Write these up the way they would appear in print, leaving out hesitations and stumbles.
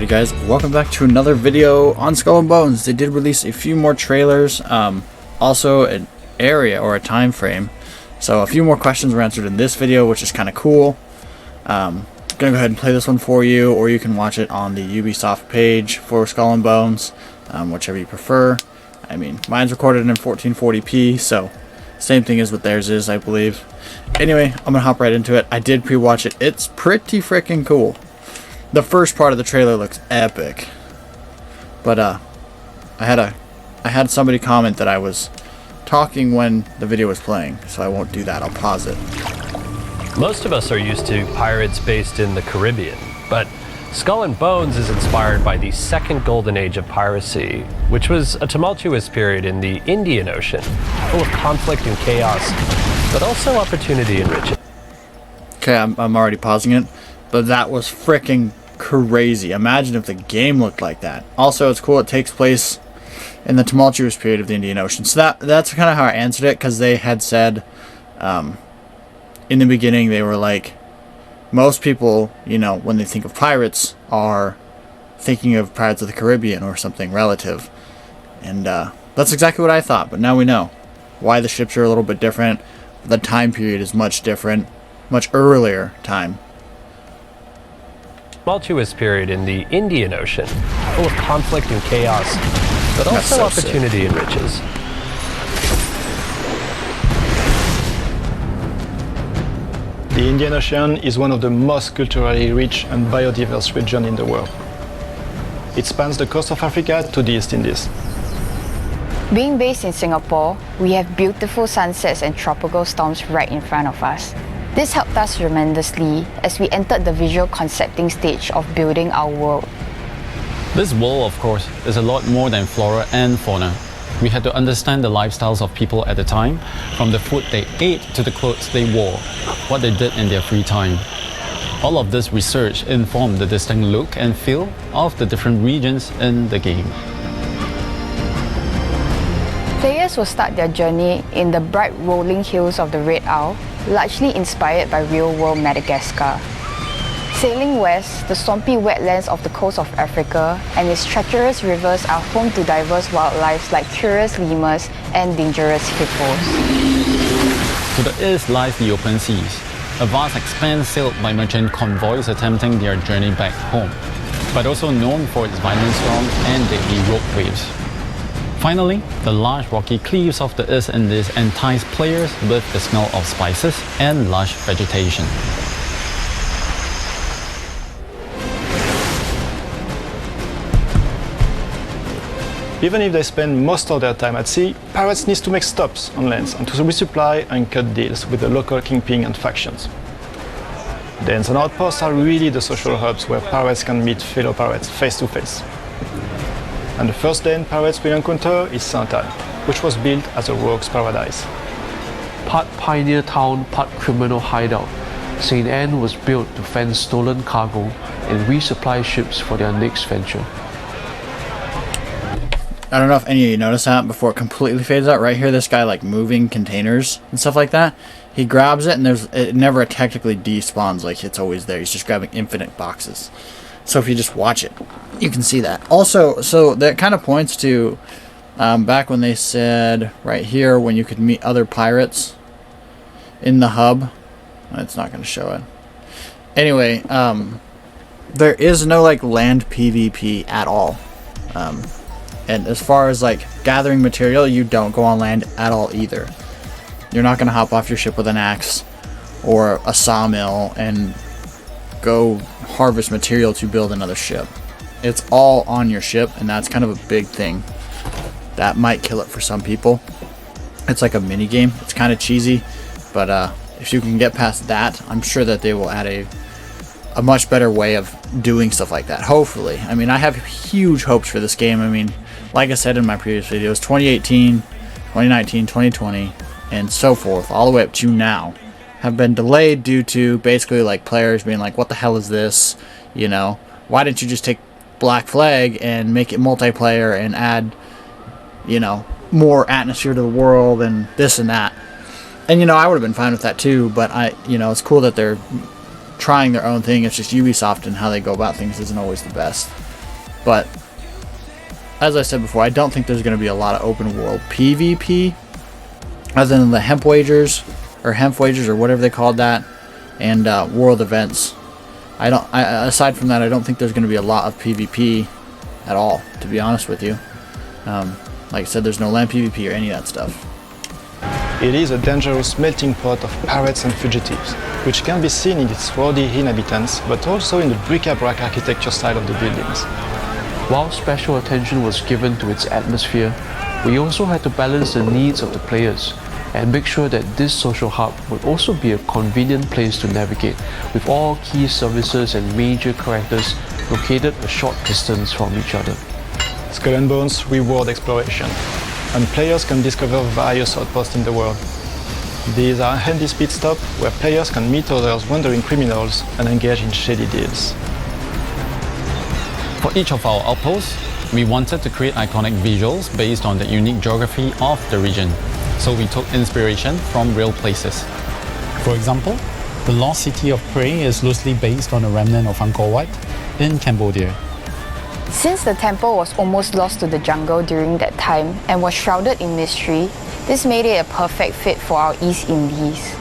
Alrighty guys, welcome back to another video on Skull and Bones. They did release a few more trailers, also an area or a time frame. So a few more questions were answered in this video, which is kind of cool. Gonna go ahead and play this one for you, or you can watch it on the Ubisoft page for Skull and Bones, whichever you prefer. I mean, mine's recorded in 1440p, so same thing as what theirs is, I believe. Anyway, I'm gonna hop right into it. I did pre-watch it. It's pretty freaking cool. The first part of the trailer looks epic, but I had somebody comment that I was talking when the video was playing, so I won't do that. I'll pause it. Most of us are used to pirates based in the Caribbean, but Skull and Bones is inspired by the second golden age of piracy, which was a tumultuous period in the Indian Ocean, full of conflict and chaos, but also opportunity and riches. Okay, I'm already pausing it, but that was freaking crazy. Imagine if the game looked like that. Also, it's cool it takes place in the tumultuous period of the Indian Ocean. So that's kind of how I answered it, because they had said in the beginning, they were like, most people, you know, when they think of pirates, are thinking of Pirates of the Caribbean or something relative. And that's exactly what I thought, but now we know why the ships are a little bit different. The time period is much different, much earlier time. Tumultuous period in the Indian Ocean, full of conflict and chaos, but also opportunity and riches. The Indian Ocean is one of the most culturally rich and biodiverse regions in the world. It spans the coast of Africa to the East Indies. Being based in Singapore, we have beautiful sunsets and tropical storms right in front of us. This helped us tremendously as we entered the visual concepting stage of building our world. This world, of course, is a lot more than flora and fauna. We had to understand the lifestyles of people at the time, from the food they ate to the clothes they wore, what they did in their free time. All of this research informed the distinct look and feel of the different regions in the game. Players will start their journey in the bright rolling hills of the Red Isle, largely inspired by real-world Madagascar. Sailing west, the swampy wetlands of the coast of Africa and its treacherous rivers are home to diverse wildlife like curious lemurs and dangerous hippos. To the east lies the open seas, a vast expanse sailed by merchant convoys attempting their journey back home, but also known for its violent storms and deadly rogue waves. Finally, the large rocky cliffs of the East Indies entice players with the smell of spices and lush vegetation. Even if they spend most of their time at sea, pirates need to make stops on land and to resupply and cut deals with the local kingpin and factions. Dens and outposts are really the social hubs where pirates can meet fellow pirates face to face. And the first den pirates will encounter is Saint-Anne, which was built as a rogue's paradise. Part pioneer town, part criminal hideout, St. Anne was built to fence stolen cargo and resupply ships for their next venture. I don't know if any of you noticed that before it completely fades out. Right here, this guy like moving containers and stuff like that. He grabs it and it never technically despawns, like it's always there. He's just grabbing infinite boxes. So if you just watch it, you can see that. Also, so that kind of points to back when they said right here when you could meet other pirates in the hub. It's not going to show it. Anyway, there is no like land PvP at all. And as far as like gathering material, you don't go on land at all either. You're not going to hop off your ship with an axe or a sawmill and go harvest material to build another ship. It's all on your ship, and that's kind of a big thing that might kill it for some people. It's like a mini game. It's kind of cheesy, but if you can get past that, I'm sure that they will add a much better way of doing stuff like that, hopefully. I mean, I have huge hopes for this game. I mean, like I said in my previous videos, 2018, 2019, 2020, and so forth, all the way up to now, have been delayed due to basically like players being like, what the hell is this? You know, why didn't you just take Black Flag and make it multiplayer and add, you know, more atmosphere to the world and this and that? And, you know, I would have been fine with that too, but you know, it's cool that they're trying their own thing. It's just Ubisoft and how they go about things isn't always the best. But as I said before, I don't think there's going to be a lot of open world PvP other than the hemp wagers or whatever they called that, and world events. Aside from that, I don't think there's going to be a lot of PvP at all, to be honest with you. Like I said, there's no land PvP or any of that stuff. It is a dangerous melting pot of pirates and fugitives, which can be seen in its rowdy inhabitants, but also in the bric-a-brac architecture style of the buildings. While special attention was given to its atmosphere, we also had to balance the needs of the players and make sure that this social hub would also be a convenient place to navigate, with all key services and major characters located a short distance from each other. Skull and Bones reward exploration, and players can discover various outposts in the world. These are a handy speed stop where players can meet others wandering criminals and engage in shady deals. For each of our outposts, we wanted to create iconic visuals based on the unique geography of the region, so we took inspiration from real places. For example, the lost city of Prey is loosely based on a remnant of Angkor Wat in Cambodia. Since the temple was almost lost to the jungle during that time and was shrouded in mystery, this made it a perfect fit for our East Indies.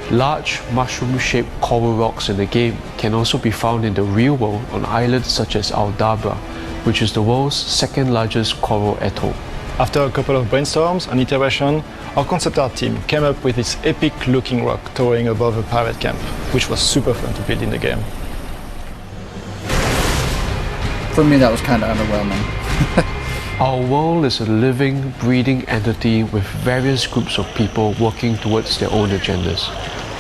Large mushroom-shaped coral rocks in the game can also be found in the real world on islands such as Aldabra, which is the world's second largest coral atoll. After a couple of brainstorms and iteration, our concept art team came up with this epic-looking rock towering above a pirate camp, which was super fun to build in the game. For me, that was kind of underwhelming. Our world is a living, breathing entity with various groups of people working towards their own agendas.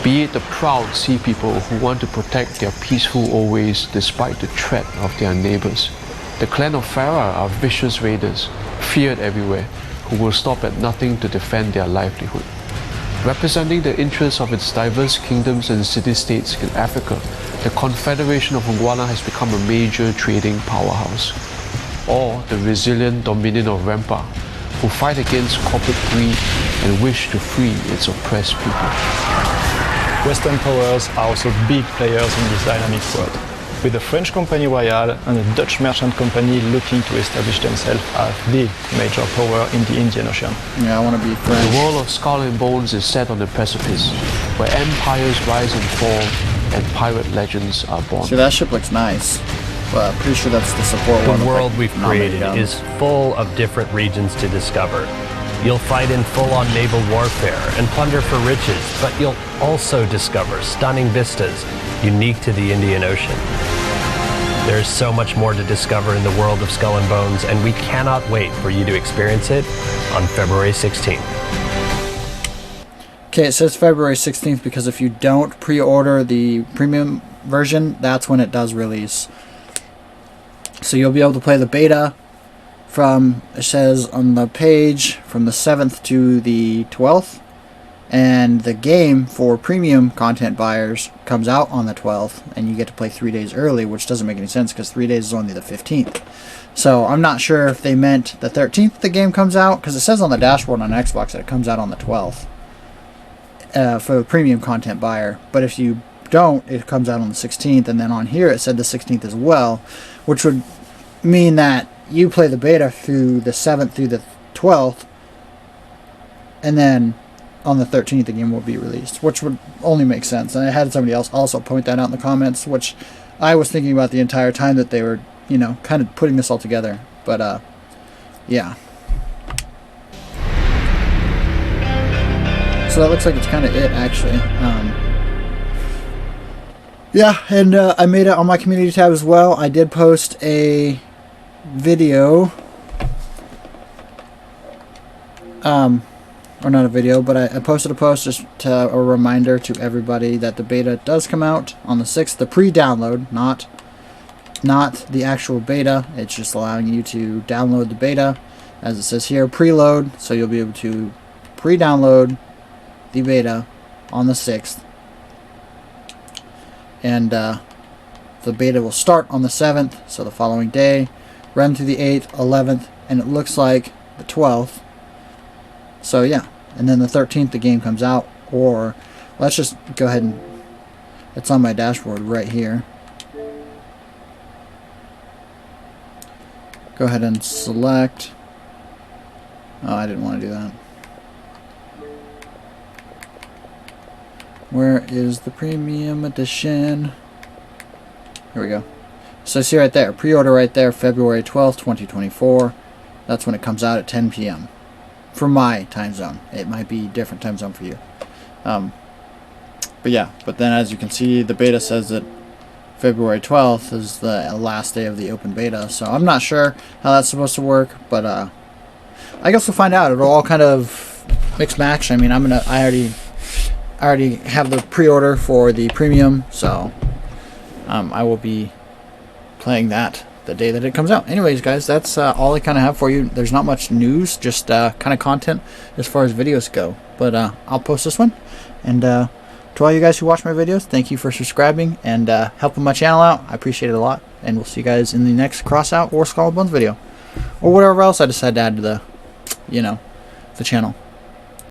Be it the proud sea people who want to protect their peaceful old ways despite the threat of their neighbors. The clan of Farah are vicious raiders, feared everywhere, who will stop at nothing to defend their livelihood. Representing the interests of its diverse kingdoms and city-states in Africa, the Confederation of Ungwana has become a major trading powerhouse. Or the resilient Dominion of Rempa, who fight against corporate greed and wish to free its oppressed people. Western powers are also big players in this dynamic world, with the French Company Royale and the Dutch merchant company looking to establish themselves as the major power in the Indian Ocean. Yeah, I want to be French. The world of Skull and Bones is set on the precipice, where empires rise and fall and pirate legends are born. See, that ship looks nice. But I'm pretty sure that's the support one. The world like, we've created is full of different regions to discover. You'll fight in full-on naval warfare and plunder for riches, but you'll also discover stunning vistas unique to the Indian Ocean. There's so much more to discover in the world of Skull and Bones, and we cannot wait for you to experience it on February 16th. Okay, it says February 16th because if you don't pre-order the premium version, that's when it does release. So you'll be able to play the beta from, it says on the page, from the 7th to the 12th. And the game for premium content buyers comes out on the 12th, and you get to play 3 days early, which doesn't make any sense because 3 days is only the 15th. So I'm not sure if they meant the 13th the game comes out, because it says on the dashboard on Xbox that it comes out on the 12th for the premium content buyer. But if you don't, it comes out on the 16th, and then on here it said the 16th as well, which would mean that you play the beta through the 7th through the 12th, and then on the 13th the game will be released, which would only make sense. And I had somebody else also point that out in the comments, which I was thinking about the entire time that they were, you know, kind of putting this all together. But yeah. So that looks like it's kind of it, actually. Yeah, and I made it on my community tab as well. I did post a video, or not a video, but I posted a post just to a reminder to everybody that the beta does come out on the 6th, the pre-download, not the actual beta. It's just allowing you to download the beta, as it says here, preload, so you'll be able to pre-download the beta on the 6th. And the beta will start on the 7th, so the following day, run through the 8th, 11th, and it looks like the 12th. So yeah, and then the 13th the game comes out, or let's just go ahead and, it's on my dashboard right here. go ahead and select. Oh, I didn't want to do that. Where is the premium edition? Here we go. So see right there, pre-order right there, February 12th, 2024. That's when it comes out at 10 p.m. for my time zone. It might be different time zone for you. But yeah, but then as you can see, the beta says that February 12th is the last day of the open beta. So I'm not sure how that's supposed to work, but I guess we'll find out. It'll all kind of mix match. I mean, I already have the pre-order for the premium, so I will be playing that the day that it comes out. Anyways, guys, that's all I kind of have for you. There's not much news, just kind of content as far as videos go. But I'll post this one. And to all you guys who watch my videos, thank you for subscribing and helping my channel out. I appreciate it a lot. And we'll see you guys in the next Crossout or Skull and Bones video. Or whatever else I decide to add to the, the channel.